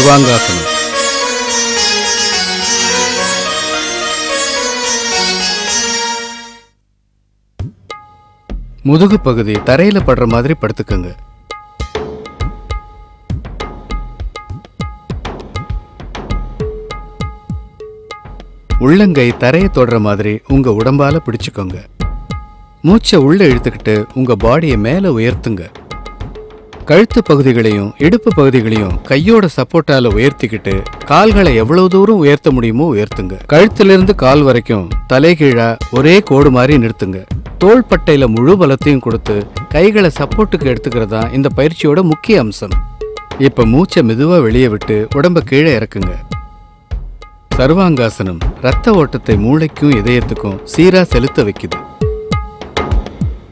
சர்வாங்காசனம். முதுகு பகுதி தரையில படுற மாதிரி படுத்துக்கங்க. உள்ளங்கை தரையை தொடுற மாதிரி உங்க உடம்பால பிடிச்சுக்கோங்க. மூச்சை உள்ள இழுத்துக்கிட்டு உங்க பாடியை மேல உயர்த்துங்க. கழுத்து பகுதிகளையும் இடுப்பு பகுதிகளையும் கையோட சப்போர்ட்டால உயர்த்திக்கிட்டு கால்களை எவ்வளவு தூரம் உயர்த்த முடியுமோ உயர்த்துங்க. கழுத்திலிருந்து கால் வரைக்கும் தலைகீழா ஒரே கோடு மாதிரி நிறுத்துங்க. தோள்பட்டையில முழு பலத்தையும் கொடுத்து கைகளை சப்போர்ட்டுக்கு எடுத்துக்கிறதா இந்த பயிற்சியோட முக்கிய அம்சம். இப்ப மூச்சை மெதுவா வெளியே விட்டு உடம்ப கீழே இறக்குங்க. சர்வாங்காசனம் ரத்த ஓட்டத்தை மூளைக்கும் இதயத்துக்கும் சீரா செலுத்த வைக்குது.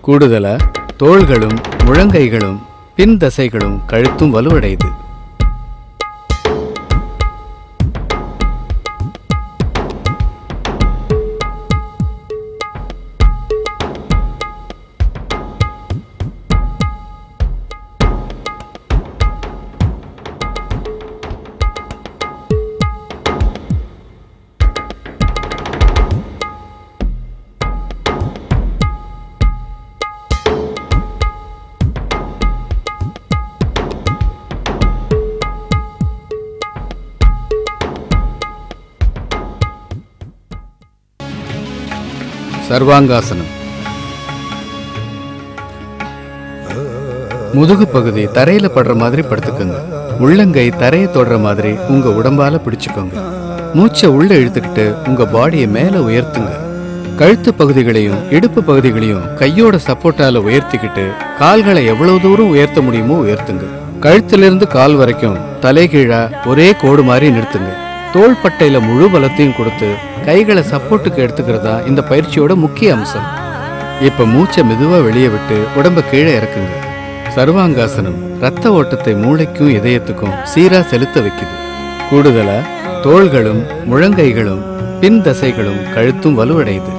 கூடுதலா தோள்களும் முழங்கைகளும் பின் தசைகளும் கழுத்தும் வலுவடையுது. சர்வாங்காசனம். முதுகு பகுதி தரையில படுற மாதிரி படுத்துக்கோங்க. உள்ளங்கை தரையை தொடுற மாதிரி உங்க உடம்பால பிடிச்சுக்கோங்க. மூச்சை உள்ள இழுத்துக்கிட்டு உங்க பாடியை மேல உயர்த்துங்க. கழுத்து பகுதிகளையும் இடுப்பு பகுதிகளையும் கையோட சப்போர்ட்டால உயர்த்திக்கிட்டு கால்களை எவ்வளவு தூரம் உயர்த்த முடியுமோ உயர்த்துங்க. கழுத்திலிருந்து கால் வரைக்கும் தலைகீழா ஒரே கோடு மாதிரி நிறுத்துங்க. தோள்பட்டையில முழு பலத்தையும் கொடுத்து கைகளை சப்போர்ட்டுக்கு எடுத்துக்கிறதா இந்த பயிற்சியோட முக்கிய அம்சம். இப்ப மூச்சை மெதுவா வெளியே விட்டு உடம்ப கீழே இறக்குங்க. சர்வாங்காசனம் ரத்த ஓட்டத்தை மூளைக்கும் இதயத்துக்கும் சீரா செலுத்த வைக்குது. கூடுதலா தோள்களும் முழங்கைகளும் பின் தசைகளும் கழுத்தும் வலுவடையுது.